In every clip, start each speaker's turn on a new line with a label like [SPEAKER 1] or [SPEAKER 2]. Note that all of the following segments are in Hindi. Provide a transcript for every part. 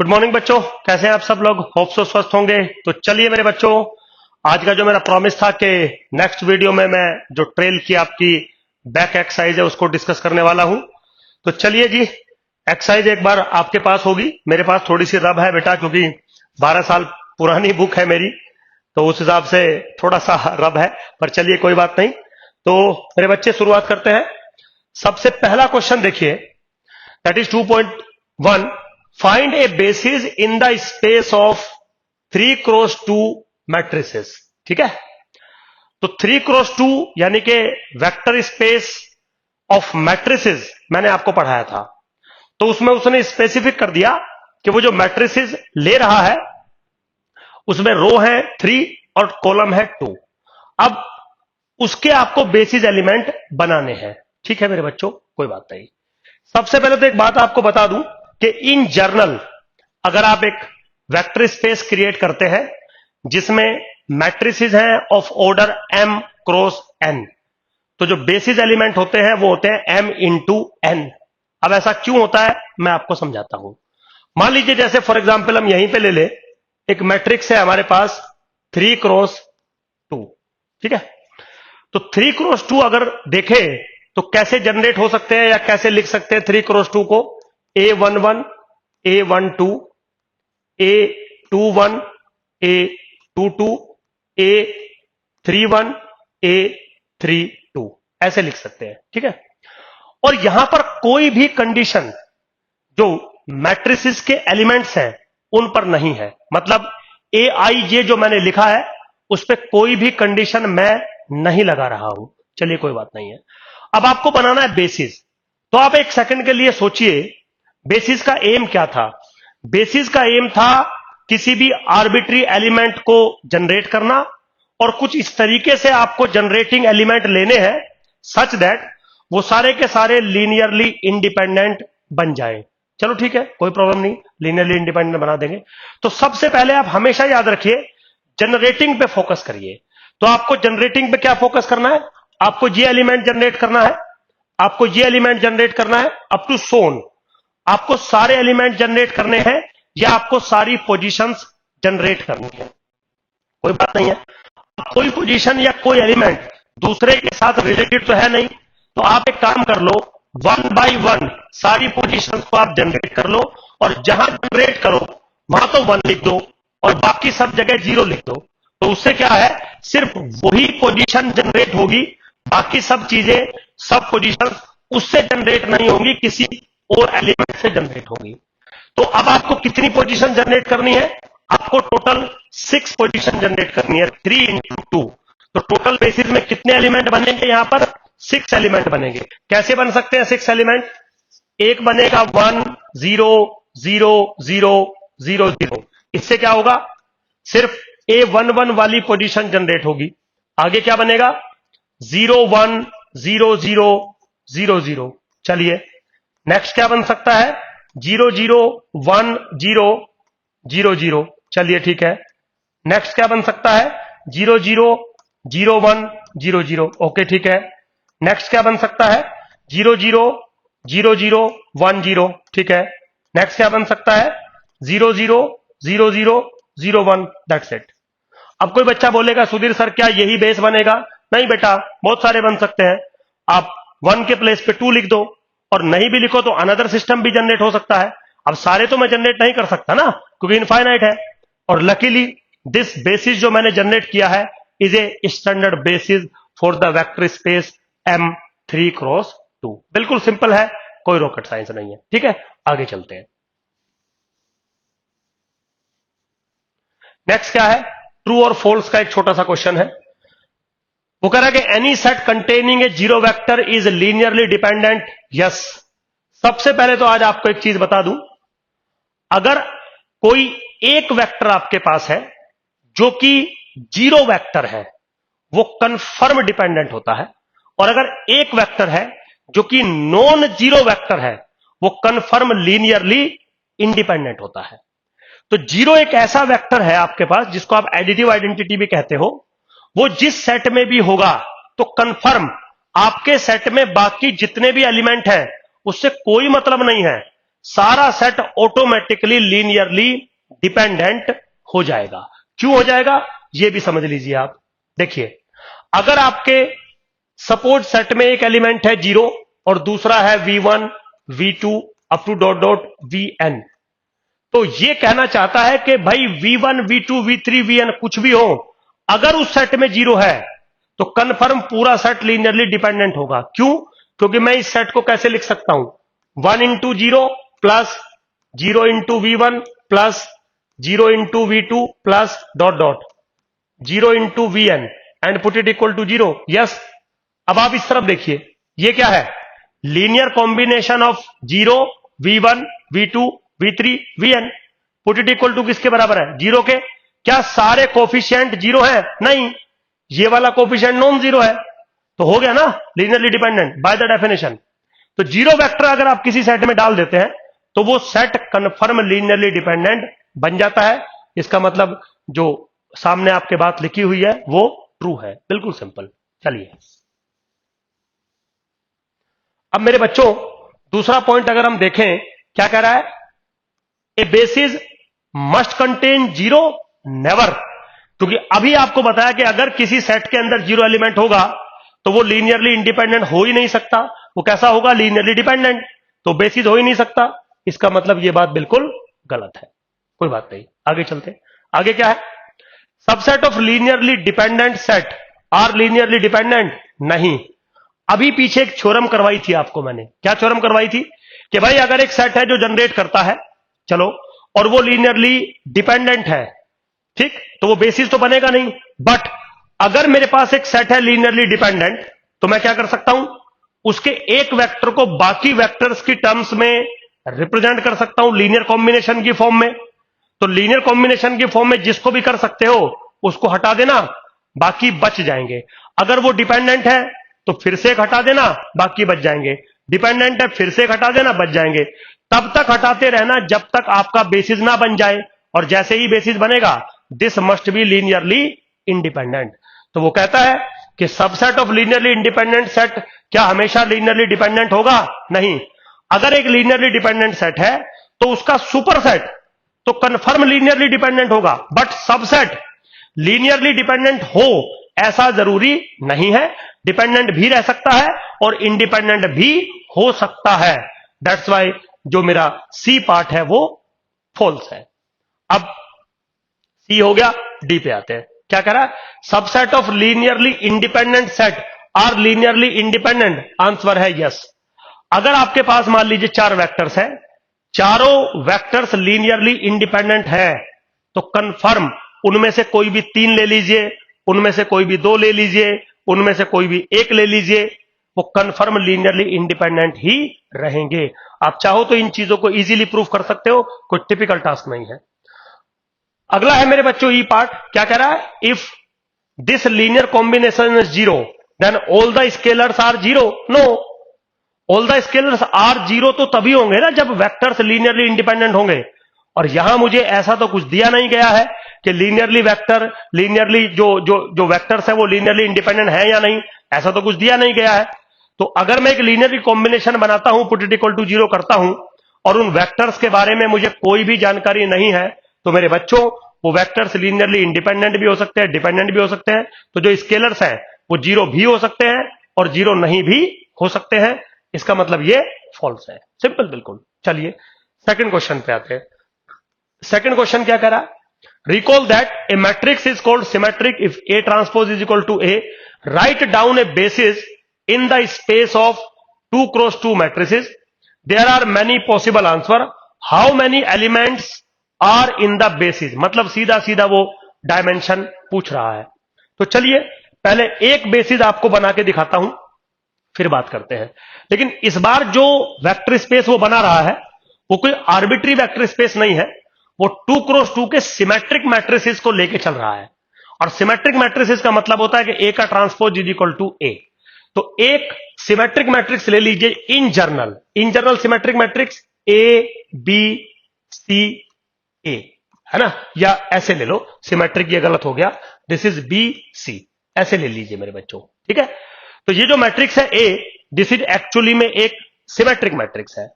[SPEAKER 1] गुड मॉर्निंग बच्चों, कैसे हैं आप सब लोग। होप सो स्वस्थ होंगे। तो चलिए मेरे बच्चों, आज का जो मेरा प्रॉमिस था कि नेक्स्ट वीडियो में मैं जो ट्रेल की आपकी बैक एक्सरसाइज है उसको डिस्कस करने वाला हूं। तो चलिए जी, एक्सरसाइज एक बार आपके पास होगी, मेरे पास थोड़ी सी रब है बेटा, क्योंकि 12 साल पुरानी बुक है मेरी, तो उस हिसाब से थोड़ा सा रब है, पर चलिए कोई बात नहीं। तो मेरे बच्चे शुरुआत करते हैं। सबसे पहला क्वेश्चन देखिए, that is 2.1, find A basis in the space of 3x2 matrices. ठीक है, तो 3x2 यानी कि वेक्टर स्पेस ऑफ मैट्रिसेस मैंने आपको पढ़ाया था, तो उसमें उसने स्पेसिफिक कर दिया कि वो जो मैट्रिसेस ले रहा है उसमें रो है 3 और कॉलम है 2। अब उसके आपको बेसिस एलिमेंट बनाने हैं। ठीक है मेरे बच्चों, कोई बात नहीं। सबसे पहले तो एक बात आपको बता दूं कि इन जर्नल अगर आप एक वेक्टर स्पेस क्रिएट करते हैं जिसमें मैट्रिसेस हैं of order m cross n, तो जो बेसिस एलिमेंट होते हैं वो होते हैं m इंटू n। अब ऐसा क्यों होता है मैं आपको समझाता हूं। मान लीजिए जैसे फॉर एग्जांपल हम यहीं पे ले ले, एक मैट्रिक्स है हमारे पास 3x2। ठीक है, तो 3x2 अगर देखें तो कैसे जनरेट हो सकते हैं या कैसे लिख सकते हैं 3x2 को। A11, A12, A21, A22, A31, A32, ऐसे लिख सकते हैं। ठीक है, और यहां पर कोई भी कंडीशन जो मैट्रिसेस के एलिमेंट्स हैं उन पर नहीं है, मतलब AIJ जो मैंने लिखा है उस पर कोई भी कंडीशन मैं नहीं लगा रहा हूं। चलिए कोई बात नहीं है। अब आपको बनाना है बेसिस, तो आप एक सेकंड के लिए सोचिए बेसिस का एम क्या था। बेसिस का एम था किसी भी आर्बिट्री एलिमेंट को जनरेट करना, और कुछ इस तरीके से आपको जनरेटिंग एलिमेंट लेने हैं सच दैट वो सारे के सारे लीनियरली इंडिपेंडेंट बन जाए। चलो ठीक है, कोई प्रॉब्लम नहीं, लीनियरली इंडिपेंडेंट बना देंगे। तो सबसे पहले आप हमेशा याद रखिए जनरेटिंग पे फोकस करिए। तो आपको जनरेटिंग पे क्या फोकस करना है, आपको ये एलिमेंट जनरेट करना है, आपको ये एलिमेंट जनरेट करना है अप टू सोन। आपको सारे एलिमेंट जनरेट करने हैं या आपको सारी पोजीशंस जनरेट करनी है, कोई बात नहीं है। कोई पोजीशन या कोई एलिमेंट दूसरे के साथ रिलेटेड तो है नहीं, तो आप एक काम कर लो, 1 by 1 सारी पोजीशंस को आप जनरेट कर लो, और जहां जनरेट करो वहां तो 1 लिख दो और बाकी सब जगह 0 लिख दो। तो उससे क्या है, सिर्फ वही पोजीशन जनरेट होगी, बाकी सब चीजें, सब पोजीशन उससे जनरेट नहीं होंगी, किसी और एलिमेंट से जनरेट होगी। तो अब आपको कितनी पोजीशन जनरेट करनी है, आपको टोटल 6 पोजीशन जनरेट करनी है, 3 into 2। तो टोटल बेसिस में कितने एलिमेंट बनेंगे, यहां पर 6 एलिमेंट बनेंगे। कैसे बन सकते हैं 6 एलिमेंट, एक बनेगा 1 0 0 0 0 0। इससे क्या होगा, सिर्फ A11 वाली पोजीशन जनरेट होगी। आगे क्या बनेगा, 0 1 0 0 0 0। चलिए नेक्स्ट क्या बन सकता है, 0 0 1 0 0 0। चलिए ठीक है, नेक्स्ट क्या बन सकता है, 0 0 0 1 0 0। ओके ठीक है, नेक्स्ट क्या बन सकता है, 0 0 0 0 1 0। ठीक है, नेक्स्ट क्या बन सकता है, 0 0 0 0 0 1। That's it. अब कोई बच्चा बोलेगा सुधीर सर क्या यही बेस बनेगा, नहीं बेटा, बहुत सारे बन सकते हैं। आप 1 के प्लेस पे 2 लिख दो, और नहीं भी लिखो तो अनदर सिस्टम भी जनरेट हो सकता है। अब सारे तो मैं जनरेट नहीं कर सकता ना, क्योंकि इनफाइनाइट है। और लकीली दिस बेसिस जो मैंने जनरेट किया है is a standard basis for the vector space M3x2। बिल्कुल सिंपल है, कोई रॉकेट साइंस नहीं है। ठीक है, आगे चलते हैं। नेक्स्ट क्या है, ट्रू और फॉल्स का एक छोटा सा क्वेश्चन है। वो कह रहा है कि any set containing A zero vector is linearly dependent. Yes, सबसे पहले तो आज आपको एक चीज बता दूं, अगर कोई एक वेक्टर आपके पास है जो कि जीरो वेक्टर है वो कंफर्म डिपेंडेंट होता है, और अगर एक वेक्टर है जो कि नॉन जीरो वेक्टर है वो कंफर्म लीनियरली इंडिपेंडेंट होता है। तो जीरो एक ऐसा वेक्टर है आपके पास जिसको आप एडिटिव आइडेंटिटी भी कहते हो, वो जिस सेट में भी होगा तो कंफर्म आपके सेट में बाकी जितने भी एलिमेंट हैं उससे कोई मतलब नहीं है, सारा सेट ऑटोमेटिकली लीनियरली डिपेंडेंट हो जाएगा। क्यों हो जाएगा यह भी समझ लीजिए आप। देखिए, अगर आपके सपोज सेट में एक एलिमेंट है 0 और दूसरा है V1 V2 up to dot dot Vn, तो यह कहना चाहता है कि भाई V1 V2 V3 Vn कुछ भी हो, अगर उस सेट में 0 है तो कंफर्म पूरा सेट लीनियरली डिपेंडेंट होगा। क्यों? क्योंकि मैं इस सेट को कैसे लिख सकता हूं, 1 into 0 plus 0 into V1 plus 0 into V2 plus dot dot 0 into Vn and put it equal to 0। Yes, अब आप इस तरफ देखिए, ये क्या है, linear combination of 0 V1 V2 V3 Vn। Put it equal to किसके बराबर है, 0 के। क्या सारे कोफिशिएंट 0 है? नहीं, ये वाला कोफिशिएंट नॉन जीरो है, तो हो गया ना linearly dependent by the definition. तो 0 वेक्टर अगर आप किसी सेट में डाल देते हैं तो वो सेट कंफर्म लीनियरली डिपेंडेंट बन जाता है। इसका मतलब जो सामने आपके बात लिखी हुई है वो ट्रू है, बिल्कुल सिंपल। चलिए, अब मेरे बच्चों दूसरा पॉइंट अगर हम देखें, क्या कह रहा है, ए बेसिस मस्ट कंटेन 0 नेवर। क्योंकि अभी आपको बताया कि अगर किसी सेट के अंदर 0 एलिमेंट होगा तो वो लीनियरली इंडिपेंडेंट हो ही नहीं सकता। वो कैसा होगा, लीनियरली डिपेंडेंट, तो बेसिस हो ही नहीं सकता। इसका मतलब ये बात बिल्कुल गलत है। कोई बात नहीं, आगे चलते। आगे क्या है, subset of linearly dependent set are linearly dependent नहीं। अभी पीछे एक थ्योरम करवाई थी आपको मैंने। क्या थ्योरम करवाई थी कि भाई अगर एक सेट है जो जनरेट करता है, चलो, और वो लीनियरली डिपेंडेंट है, ठीक, तो वो बेसिस तो बनेगा नहीं। बट अगर मेरे पास एक सेट है लीनियरली डिपेंडेंट, तो मैं क्या कर सकता हूं, उसके एक वेक्टर को बाकी वेक्टर्स की टर्म्स में रिप्रेजेंट कर सकता हूं लीनियर कॉम्बिनेशन की फॉर्म में। तो लीनियर कॉम्बिनेशन की फॉर्म में जिसको भी कर सकते हो उसको हटा देना, बाकी बच जाएंगे। अगर वो डिपेंडेंट है तो फिर से एक हटा देना, बाकी बच जाएंगे। डिपेंडेंट है, फिर से एक हटा देना, बच जाएंगे। तब तक हटाते रहना जब तक आपका बेसिस ना बन जाए, और जैसे ही बेसिस बनेगा, this must be linearly independent. तो वो कहता है कि subset of linearly independent set क्या हमेशा लीनियरली डिपेंडेंट होगा? नहीं। अगर एक लीनियरली डिपेंडेंट सेट है तो उसका सुपर सेट तो कंफर्म लीनियरली डिपेंडेंट होगा, बट सबसेट लीनियरली डिपेंडेंट हो ऐसा जरूरी नहीं है। डिपेंडेंट भी रह सकता है और इंडिपेंडेंट भी हो सकता है। दैट्स वाई जो मेरा सी पार्ट है वो फॉल्स है। अब सी हो गया, डी पे आते हैं। क्या कह रहा है, subset of linearly independent set are linearly independent. Answer है यस। अगर आपके पास मान लीजिए 4 वेक्टर्स हैं, चारों वेक्टर्स लीनियरली इंडिपेंडेंट है, तो कंफर्म उनमें से कोई भी 3 ले लीजिए, उनमें से कोई भी 2 ले लीजिए, उनमें से कोई भी 1 ले लीजिए, वो कंफर्म लीनियरली इंडिपेंडेंट ही रहेंगे। आप चाहो तो इन चीजों को इजीली प्रूव कर सकते हो, कोई टिपिकल टास्क नहीं है। अगला है मेरे बच्चों ई पार्ट। क्या कह रहा है, if this linear combination is 0 then all the scalars are 0। No, all the scalars are 0 तो तभी होंगे ना जब वेक्टर्स लीनियरली इंडिपेंडेंट होंगे। और यहां मुझे ऐसा तो कुछ दिया नहीं गया है कि लीनियरली वेक्टर, लीनियरली जो वेक्टर्स है वो लीनियरली इंडिपेंडेंट है या नहीं, ऐसा तो कुछ दिया नहीं गया है। तो अगर मैं एक लीनियरली कॉम्बिनेशन बनाता हूं, पुट इट इक्वल टू 0 करता हूं, और उन वेक्टर्स के बारे में मुझे कोई भी जानकारी नहीं है, तो मेरे बच्चों वो वेक्टर्स लीनियरली इंडिपेंडेंट भी हो सकते हैं, डिपेंडेंट भी हो सकते हैं। तो जो स्केलर्स हैं वो 0 भी हो सकते हैं और 0 नहीं भी हो सकते हैं। इसका मतलब ये फॉल्स है, सिंपल, बिल्कुल। चलिए सेकंड क्वेश्चन पे आते हैं। सेकंड क्वेश्चन क्या कह रहा है, recall that a matrix is called symmetric if A transpose is equal to A. Write down a basis in the space of 2 cross 2 matrices. There are many possible answer. How many elements are in the basis. मतलब सीधा सीधा वो डायमेंशन पूछ रहा है। तो चलिए पहले एक बेसिस आपको बना के दिखाता हूं, फिर बात करते हैं। लेकिन इस बार जो वेक्टर स्पेस वो बना रहा है वो कोई आर्बिट्री वेक्टर स्पेस नहीं है, वो 2 क्रॉस 2 के सिमेट्रिक मैट्रिसेस को लेके चल रहा है। और सिमेट्रिक मैट्रिसेस का मतलब होता है कि ए का transpose is equal to A. तो एक सिमेट्रिक मैट्रिक्स ले लीजिए in general symmetric matrix A B C A, है ना, या ऐसे ले लो, सिमेट्रिक ये गलत हो गया, दिस इज बी सी, ऐसे ले लीजिए मेरे बच्चों, ठीक है। तो ये जो मैट्रिक्स है ए, दिस इज एक्चुअली में एक सिमेट्रिक मैट्रिक्स है।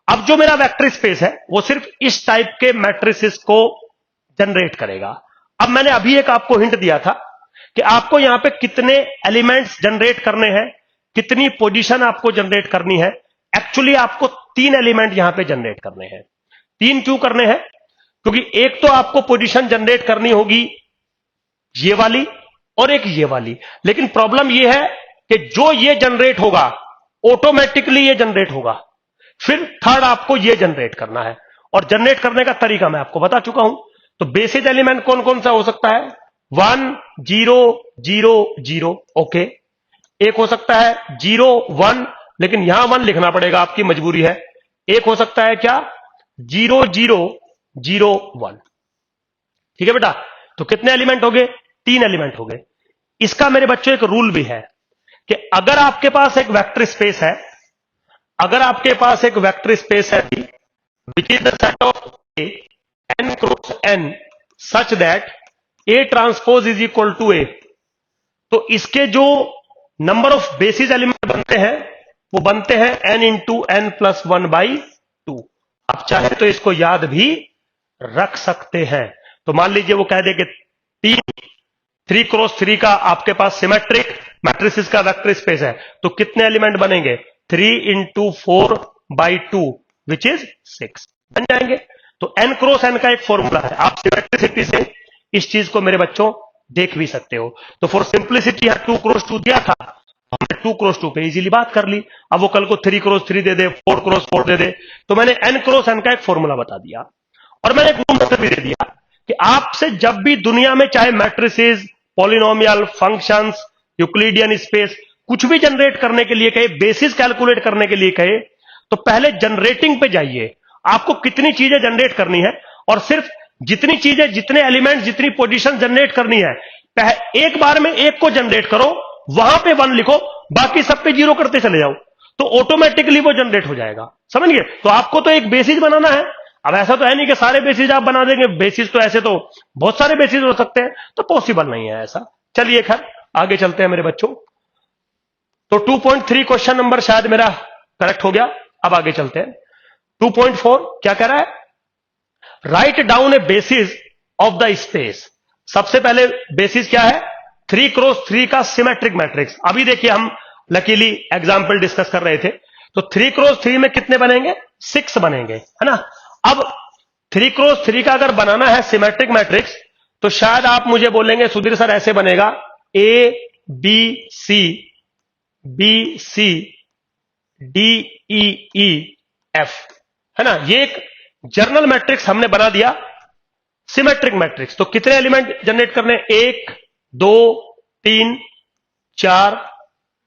[SPEAKER 1] अब जो मेरा वेक्टर स्पेस है वो सिर्फ इस टाइप के मैट्रिसेस को जनरेट करेगा। अब मैंने अभी एक आपको हिंट दिया था कि आपको यहां पे कितने एलिमेंट्स जनरेट करने हैं, कितनी पोजीशन आपको जनरेट करनी है। एक्चुअली आपको 3 एलिमेंट यहां पे जनरेट करने हैं। 3 क्यों करने हैं? क्योंकि एक तो आपको पोजीशन जनरेट करनी होगी ये वाली और एक ये वाली, लेकिन प्रॉब्लम ये है कि जो ये जनरेट होगा ऑटोमेटिकली ये जनरेट होगा, फिर थर्ड आपको ये जनरेट करना है। और जनरेट करने का तरीका मैं आपको बता चुका हूं। तो बेसिक एलिमेंट कौन कौन सा हो सकता है? 1 0 0 0। ओके, एक हो सकता है 0 1, लेकिन यहां 1 लिखना पड़ेगा, आपकी मजबूरी है। एक हो सकता है क्या? 0 0 0 1। ठीक है बेटा, तो कितने एलिमेंट हो गए? 3 एलिमेंट हो गए। इसका मेरे बच्चों एक रूल भी है कि अगर आपके पास एक वेक्टर स्पेस है, अगर आपके पास एक वेक्टर स्पेस है which is the set of a n cross n such that A transpose is equal to A, तो इसके जो नंबर ऑफ बेसिस एलिमेंट बनते हैं वो बनते हैं n इंटू n प्लस 1/2। आप चाहे तो इसको याद भी रख सकते हैं। तो मान लीजिए वो कह दे कि 3 क्रॉस 3 का आपके पास सिमेट्रिक मैट्रिसेस का वेक्टर स्पेस है, तो कितने एलिमेंट बनेंगे? 3 इंटू 4/2 विच इज 6 बन जाएंगे। तो n क्रॉस n का एक फॉर्मूला है, आप सिमेट्रिसिटी से इस चीज को मेरे बच्चों देख भी सकते हो। तो फॉर सिंप्लिसिटी यहां 2 क्रॉस 2 दिया था, हमने 2 क्रॉस 2 पे इजीली बात कर ली। अब वो कल को 3 क्रॉस 3 दे दे, 4 क्रॉस 4 दे दे, तो मैंने n क्रॉस n का एक फॉर्मूला बता दिया। और मैंने एक रूल भी दे दिया कि आपसे जब भी दुनिया में चाहे matrices, polynomial, functions, Euclidean space कुछ भी जनरेट करने के लिए कहे, बेसिस कैलकुलेट करने के लिए कहे, तो पहले जनरेटिंग पे जाइए। आपको कितनी चीजें जनरेट करनी है, और सिर्फ जितनी चीजें, जितने एलिमेंट, जितनी पोजीशन जनरेट करनी है, एक बार में एक को जनरेट करो, वहां पे 1 लिखो, बाकी सब पे 0 करते चले जाओ, तो ऑटोमेटिकली वो जनरेट हो जाएगा। समझ गए? तो आपको तो एक बेसिस बनाना है। अब ऐसा तो है नहीं कि सारे बेसिस आप बना देंगे। बेसिस तो ऐसे तो बहुत सारे बेसिस हो सकते हैं, तो पॉसिबल नहीं है ऐसा। चलिए खैर आगे चलते हैं मेरे बच्चों। तो 2.3 क्वेश्चन नंबर शायद मेरा करेक्ट हो गया। अब आगे चलते हैं। 2.4 क्या कह रहा है? Right down a basis of the space. सबसे पहले बेसिस क्या है? 3 क्रॉस 3 का सिमेट्रिक मैट्रिक्स। अभी देखिए हम लकीली एग्जाम्पल डिस्कस कर रहे थे। तो 3 क्रॉस 3 में कितने बनेंगे? 6 बनेंगे, है ना। अब 3 क्रॉस 3 का अगर बनाना है सिमेट्रिक मैट्रिक्स, तो शायद आप मुझे बोलेंगे सुधीर सर ऐसे बनेगा A B C B C D E E F, है ना। ये एक जर्नल मैट्रिक्स हमने बना दिया, सिमेट्रिक मैट्रिक्स। तो कितने एलिमेंट जनरेट करने? 1 2 3 4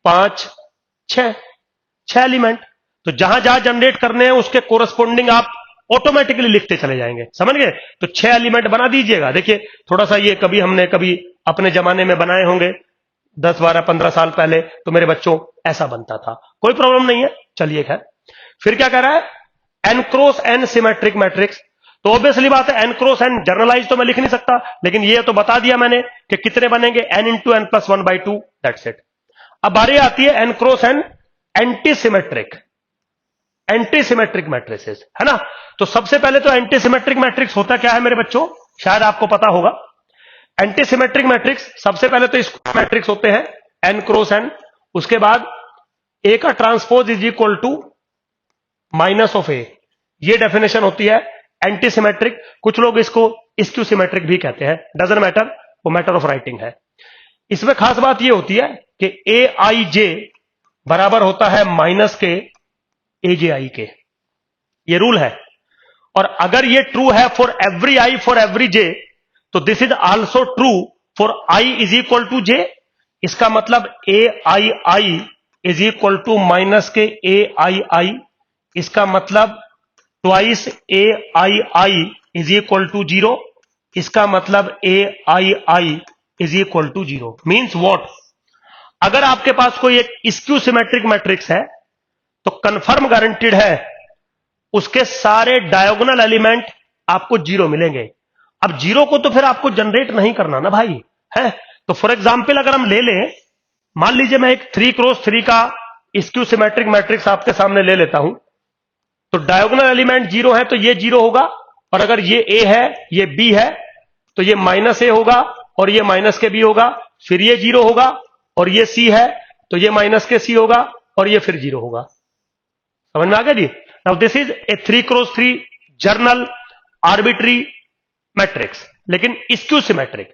[SPEAKER 1] 5 6 एलिमेंट। तो जहां जहां जनरेट करने हैं उसके कोरस्पोंडिंग आप ऑटोमेटिकली लिखते चले जाएंगे। समझ गए? तो 6 एलिमेंट बना दीजिएगा। देखिए थोड़ा सा ये हमने कभी अपने जमाने में बनाए होंगे 10 12 15 साल पहले, तो मेरे बच्चों ऐसा बनता था, कोई प्रॉब्लम नहीं है। चलिए खैर, फिर क्या कह रहा है? n cross n symmetric matrix. तो ऑब्वियसली बात है n क्रॉस n जर्नलाइज तो मैं लिख नहीं सकता, लेकिन ये तो बता दिया मैंने कि कितने बनेंगे, n into n plus 1/2, that's it. अब बारी आती है n cross n anti symmetric matrices, है ना। तो सबसे पहले तो एंटी सिमेट्रिक मैट्रिक्स होता क्या है मेरे बच्चों, शायद आपको पता होगा। एंटी सिमेट्रिक मैट्रिक्स सबसे पहले तो स्क्वायर मैट्रिक्स होते हैं n क्रॉस n, उसके बाद A का transpose is equal to minus of A, ये डेफिनेशन होती है एंटी सिमेट्रिक। कुछ लोग इसको स्क्यू सिमेट्रिक भी कहते हैं, डजंट मैटर, वो मैटर ऑफ राइटिंग है। इसमें खास बात ये होती है कि AIJ बराबर होता है माइनस के AJI के, ये रूल है। और अगर ये ट्रू है for every I for every J, तो this is also true for I is equal to J। इसका मतलब AII is equal to minus के AII। इसका मतलब twice AII is equal to 0। इसका मतलब AII is equal to 0। Means what? अगर आपके पास कोई एक स्क्यू सिमेट्रिक मैट्रिक्स है, तो कंफर्म गारंटीड है उसके सारे डायगोनल एलिमेंट आपको 0 मिलेंगे। अब 0 को तो फिर आपको जनरेट नहीं करना ना भाई, है। तो फॉर एग्जाम्पल अगर हम ले लें, मान लीजिए मैं एक 3 क्रॉस 3 का स्क्यू सिमेट्रिक मैट्रिक्स आपके सामने ले लेता हूं। तो डायगोनल एलिमेंट जीरो है तो ये जीरो होगा, और अगर ये ए है ये बी है तो ये माइनस ए होगा और ये माइनस के बी होगा, फिर ये जीरो होगा, और ये सी है तो ये माइनस के सी होगा और ये फिर जीरो होगा। समझ में आ गया जी? Now this is a 3x3 general arbitrary matrix, लेकिन स्क्यू सिमेट्रिक।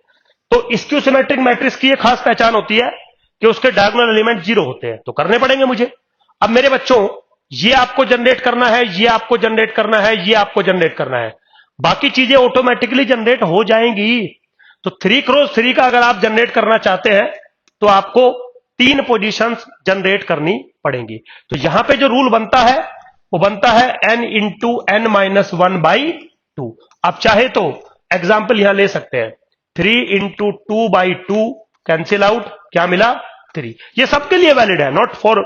[SPEAKER 1] तो स्क्यू सिमेट्रिक मैट्रिक्स की एक खास पहचान होती है कि उसके डायगोनल एलिमेंट जीरो होते हैं, तो करने पड़ेंगे मुझे। अब मेरे बच्चों, ये आपको जनरेट करना है, ये आपको जनरेट करना है, ये आपको जनरेट करना है, बाकी चीजें ऑटोमेटिकली जनरेट हो जाएंगी। तो 3x3 का अगर आप जनरेट करना चाहते हैं तो आपको 3 पोजीशंस जनरेट करनी पड़ेंगी। तो यहां पे जो रूल बनता है वो बनता है n इंटू n माइनस 1/2। आप चाहे तो एग्जाम्पल यहां ले सकते हैं, 3 इंटू 2/2 कैंसिल आउट, क्या मिला? 3। ये सबके लिए वैलिड है, not for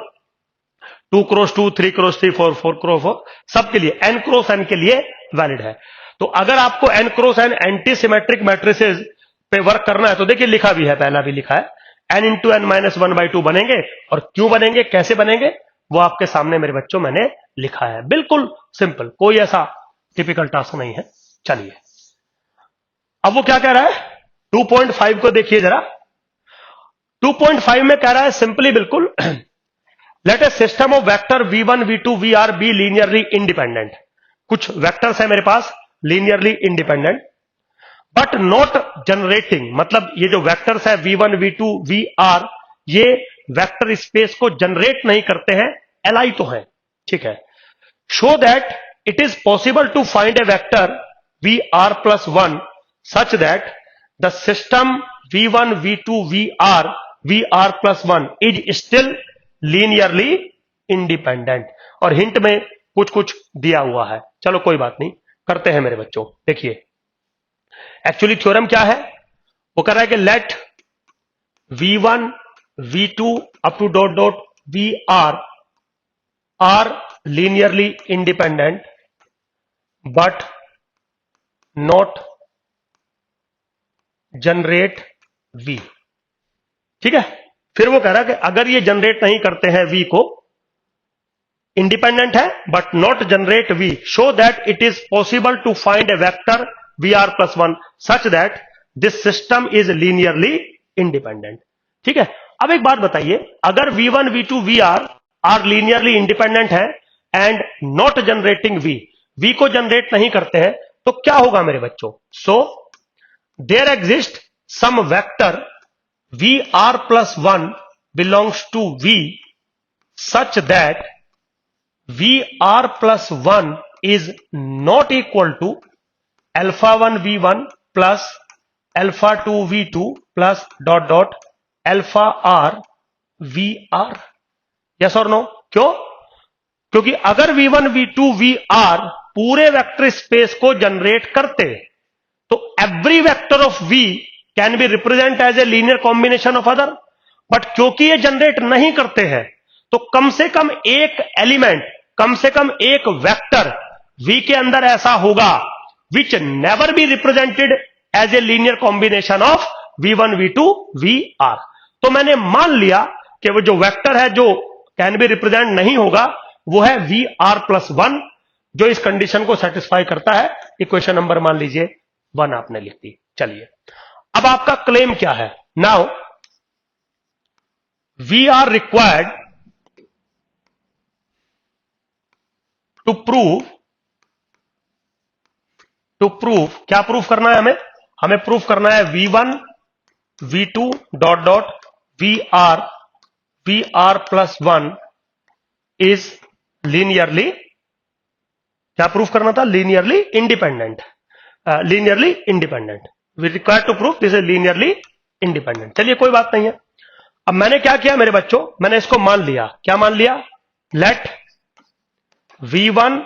[SPEAKER 1] 2x2, 3x3, 4x4, सबके लिए, n क्रॉस n के लिए वैलिड है। तो अगर आपको n cross n anti symmetric matrices पे वर्क करना है तो देखिए लिखा भी है, पहला भी लिखा है, n इंटू n माइनस 1/2 बनेंगे। और क्यों बनेंगे, कैसे बनेंगे, वो आपके सामने मेरे बच्चों मैंने लिखा है। बिल्कुल सिंपल, कोई ऐसा टिपिकल टास्क नहीं है। चलिए अब वो क्या कह रहा है, 2.5 को देखिए जरा। 2.5 में कह रहा है सिंपली बिल्कुल, let a system of vector v1 v2 vr be linearly independent. कुछ वेक्टर्स है मेरे पास linearly independent but not generating, मतलब ये जो वेक्टर्स है v1 v2 vr, ये वेक्टर स्पेस को जनरेट नहीं करते हैं, एलआई तो है, ठीक है। Show that it is possible to find a vector vr plus 1 such that the system v1 v2 vr plus 1 is still linearly independent. और हिंट में कुछ कुछ दिया हुआ है, चलो कोई बात नहीं, करते हैं मेरे बच्चों। देखिए एक्चुअली थ्योरम क्या है, वो कर रहा है कि let v1 v2 up to dot dot vr are linearly independent but not generate v। ठीक है, फिर वो कह रहा है कि अगर ये जनरेट नहीं करते हैं v को, इंडिपेंडेंट है but not generate v, show that it is possible to find a vector vr plus 1 such that this system is linearly independent. ठीक है, अब एक बात बताइए, अगर v1 v2 vr are linearly independent है एंड नॉट जनरेटिंग v को जनरेट नहीं करते हैं, तो क्या होगा मेरे बच्चों? So there exist some vector vr plus 1 belongs to v such that vr plus 1 is not equal to alpha 1 v1 plus alpha 2 v2 plus dot dot alpha r vr। Yes और नो? क्यों? क्योंकि अगर v1 v2 vr पूरे वेक्टर स्पेस को जनरेट करते तो every vector of v can be represent as a linear combination of other, but क्योंकि ये जनरेट नहीं करते हैं तो कम से कम एक एलिमेंट, कम से कम एक वेक्टर v के अंदर ऐसा होगा which never be represented as a linear combination of v1 v2 vr। तो मैंने मान लिया कि वो जो वेक्टर है जो कैन बी रिप्रेजेंट नहीं होगा वो है vr प्लस 1, जो इस कंडीशन को सेटिस्फाई करता है। इक्वेशन नंबर मान लीजिए 1 आपने लिख दी। चलिए अब आपका क्लेम क्या है? Now we are required to prove क्या प्रूफ करना है हमें? हमें प्रूफ करना है v1 v2 dot dot vr plus 1 is linearly, क्या प्रूफ करना था? Linearly independent, linearly independent. We require to prove this is linearly independent. चलिए कोई बात नहीं है। अब मैंने क्या किया मेरे बच्चों, मैंने इसको मान लिया। क्या मान लिया? Let v1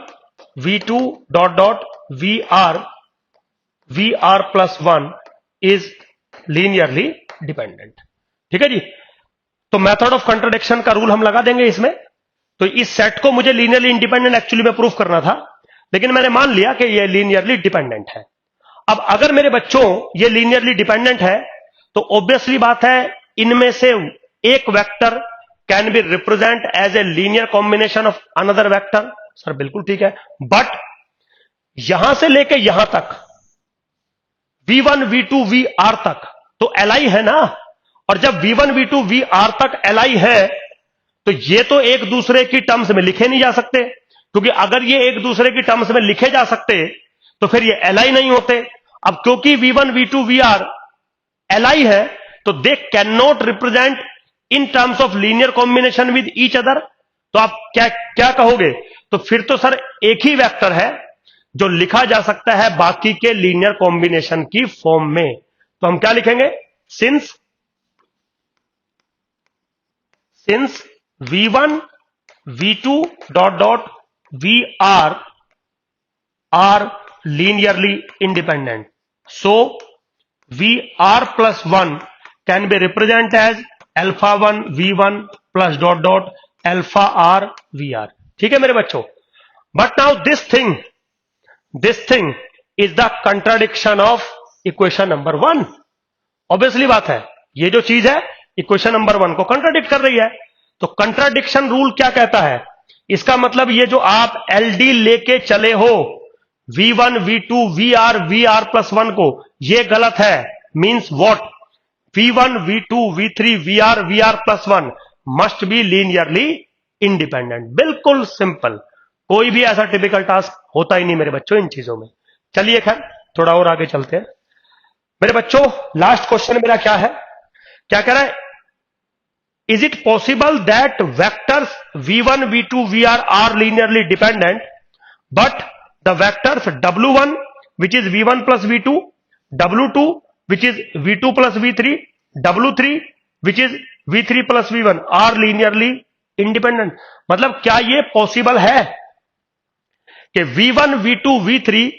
[SPEAKER 1] v2 dot dot vr plus 1 is linearly dependent. ठीक है जी, तो मेथड ऑफ कंट्राडिक्शन का रूल हम लगा देंगे इसमें। तो इस सेट को मुझे लीनियरली इंडिपेंडेंट एक्चुअली में प्रूफ करना था, लेकिन मैंने मान लिया कि ये लीनियरली डिपेंडेंट है। अब अगर मेरे बच्चों ये लीनियरली डिपेंडेंट है तो ऑब्वियसली बात है इनमें से एक vector can be represent as a linear combination of another vector. Sir बिल्कुल ठीक है, बट यहां से लेके यहां तक V1 V2 VR तक तो Li है ना, और जब V1 V2 VR तक Li है तो ये तो एक दूसरे की टर्म्स में लिखे नहीं जा सकते, क्योंकि अगर ये एक दूसरे की टर्म्स में लिखे जा सकते तो फिर ये Li नहीं होते। अब क्योंकि V1 V2 VR Li है तो they can not represent in terms of linear combination with each other. तो आप क्या क्या कहोगे, तो फिर तो सर एक ही वेक्टर है जो लिखा जा सकता है बाकी के लीनियर कॉम्बिनेशन की फॉर्म में। तो हम क्या लिखेंगे, since V1 V2 dot dot VR are linearly independent, so VR plus 1 can be represented as alpha 1 V1 plus dot dot alpha R VR। ठीक है मेरे बच्चों, but now this thing is the contradiction of equation number 1। Obviously बात है, ये जो चीज है इक्वेशन नंबर 1 को कंट्राडिक्ट कर रही है। तो कंट्राडिक्शन रूल क्या कहता है, इसका मतलब ये जो आप LD लेके चले हो V1 V2 VR प्लस 1 को, ये गलत है। Means what, V1 V2 V3 VR plus 1 must be linearly independent. बिल्कुल सिंपल, कोई भी ऐसा टिपिकल टास्क होता ही नहीं मेरे बच्चों इन चीजों में। चलिए खैर थोड़ा और आगे चलते हैं मेरे बच्चों। लास्ट क्वेश्चन मेरा क्या है, क्या कह रहा है, is it possible that vectors V1 V2 VR are linearly dependent but the vectors W1 which is V1 plus V2, W2 which is V2 plus V3, W3 which is V3 plus V1 are linearly independent। मतलब क्या ये पॉसिबल है कि V1 V2 V3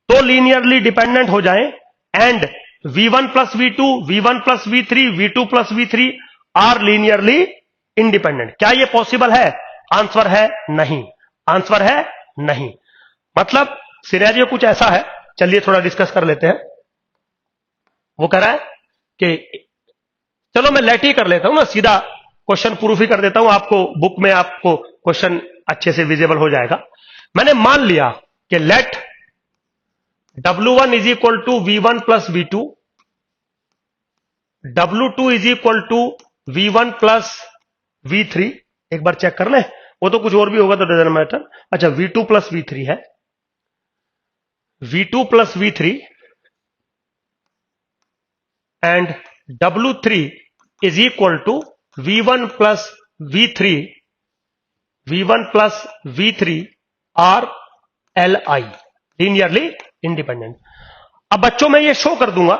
[SPEAKER 1] तो लीनियरली डिपेंडेंट हो जाएं and V1 plus V2 V1 plus V3 V2 plus V3 are linearly independent. क्या ये पॉसिबल है, आंसर है नहीं, आंसर है नहीं। मतलब सिनेरियो कुछ ऐसा है, चलिए थोड़ा डिस्कस कर लेते हैं। वो कह रहा है कि चलो मैं लेट ही कर लेता हूं ना, सीधा क्वेश्चन प्रूफ ही कर देता हूं, आपको बुक में आपको क्वेश्चन अच्छे से विजिबल हो जाएगा। मैंने मान लिया कि let W1 is equal to V1 plus V2, W2 is equal to V1 plus V3। एक बार चेक कर ले, वो तो कुछ और भी होगा तो डजंट मैटर। अच्छा V2 प्लस V3 है, V2 plus V3 and W3 is equal to V1 plus V3, V1 plus V3 are Li, linearly independent। अब बच्चों मैं ये शो कर दूंगा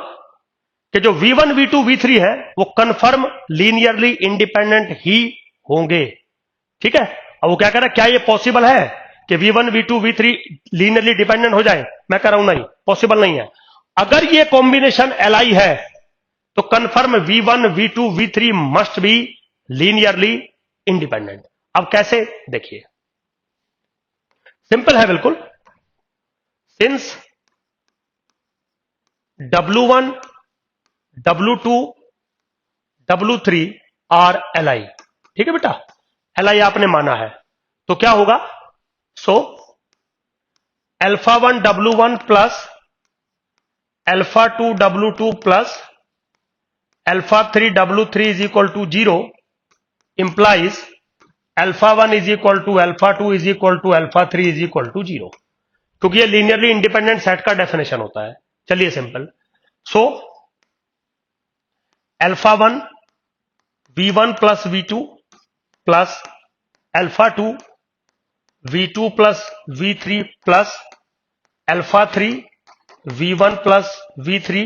[SPEAKER 1] कि जो V1 V2 V3 है वो कंफर्म लीनियरली इंडिपेंडेंट ही होंगे। ठीक है, अब वो क्या कह रहा है, क्या ये पॉसिबल है कि V1 V2 V3 linearly dependent हो जाए। मैं कह रहा हूं नहीं, पॉसिबल नहीं है। अगर ये कॉम्बिनेशन Li है तो confirm V1 V2 V3 must be linearly independent. अब कैसे, देखिए सिंपल है बिल्कुल। Since W1 W2 W3 are Li, ठीक है बेटा, Li आपने माना है तो क्या होगा, so alpha 1 W1 plus alpha 2 W2 plus alpha 3 W3 is equal to 0 implies alpha 1 is equal to alpha 2 is equal to alpha 3 is equal to 0, क्योंकि ये लीनियरली इंडिपेंडेंट सेट का डेफिनेशन होता है। चलिए simple, so alpha 1 V1 plus V2 plus alpha 2 V2 plus V3 plus alpha 3 V1 plus V3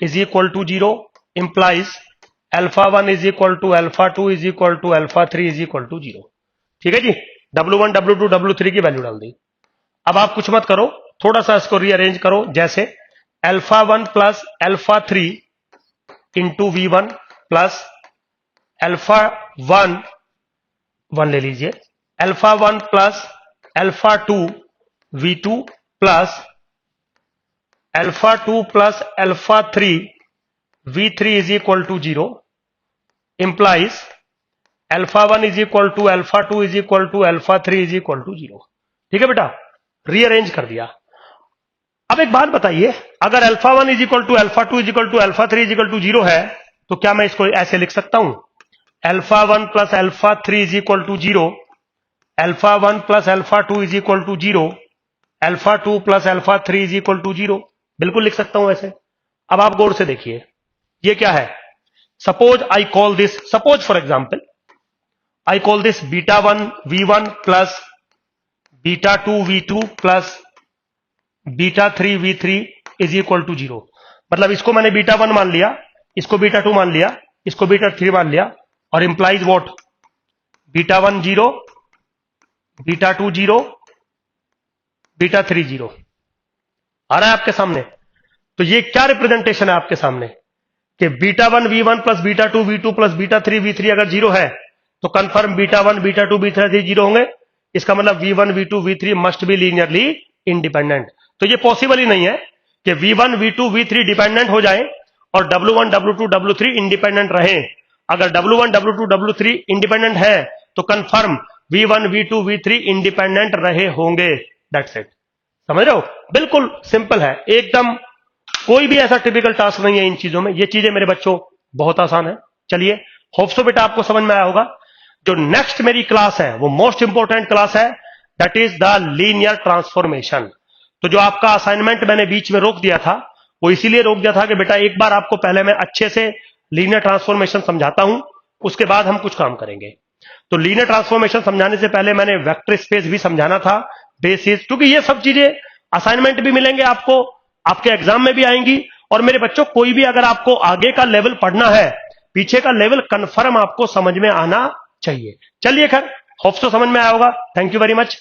[SPEAKER 1] is equal to 0 implies alpha 1 is equal to alpha 2 is equal to alpha 3 is equal to 0। ठीक है जी, W1 W2 W3 की वैल्यू डाल दी। अब आप कुछ मत करो, थोड़ा सा इसको रीअरेंज करो, जैसे alpha 1 plus alpha 3 into V1 plus alpha 1 ले लीजिए, alpha 1 plus alpha 2 V2 plus alpha 2 plus alpha 3 V3 is equal to 0 implies alpha 1 is equal to alpha 2 is equal to alpha 3 is equal to 0। ठीक है बेटा, रीअरेंज कर दिया। अब एक बात बताइए, अगर alpha 1 is equal to alpha 2 is equal to alpha 3 is equal to 0 है, तो क्या मैं इसको ऐसे लिख सकता हूं, alpha 1 plus alpha 3 is equal to 0, alpha 1 plus alpha 2 is equal to 0, alpha 2 plus alpha 3 is equal to 0। बिल्कुल लिख सकता हूं ऐसे। अब आप गौर से देखिए, ये क्या है, suppose I call this, suppose for example I call this beta 1 v1 plus beta 2 v2 plus beta 3 v3 is equal to 0। मतलब इसको मैंने बीटा 1 मान लिया, इसको बीटा 2 मान लिया, इसको बीटा 3 मान लिया, और implies what, beta 1 0, beta 2 0, beta 3 0। आ रहा है आपके सामने? तो ये क्या रिप्रेजेंटेशन है आपके सामने कि beta 1 v1 plus beta 2 v2 plus beta 3 v3 अगर 0 है तो कंफर्म बीटा 1 बीटा 2 बीटा 3 0 होंगे। इसका मतलब v1 v2 v3 must be linearly independent. तो ये पॉसिबल ही नहीं है कि v1 v2 v3 डिपेंडेंट हो जाए और w1 w2 w3 इंडिपेंडेंट रहे। अगर w1 w2 w3 इंडिपेंडेंट है तो confirm v1 v2 v3 independent रहे होंगे। That's it. समझ रहे हो? बिल्कुल सिंपल है एकदम, कोई भी ऐसा टिपिकल टास्क नहीं है इन चीजों में। ये चीजें मेरे बच्चों बहुत आसान है। चलिए, होप सो बेटा आपको समझ में आया होगा। जो नेक्स्ट मेरी क्लास है वो मोस्ट इंपॉर्टेंट क्लास है, that is the linear transformation. तो जो आपका असाइनमेंट मैंने बीच में रोक दिया था, वो इसीलिए रोक दिया था कि बेटा एक बार आपको पहले मैं अच्छे से लीनियर ट्रांसफॉर्मेशन समझाता हूं, उसके बाद हम कुछ काम करेंगे। तो लीनियर ट्रांसफॉर्मेशन समझाने से पहले मैंने वेक्टर स्पेस भी समझाना था, बेसिस, क्योंकि ये सब चीजें असाइनमेंट भी मिलेंगे आपको, आपके एग्जाम में भी आएंगी। और मेरे बच्चों, कोई भी अगर आपको आगे का लेवल पढ़ना है, पीछे का लेवल कंफर्म आपको समझ में आना चाहिए। चलिए खैर, होप सो समझ में आया होगा। Thank you very much.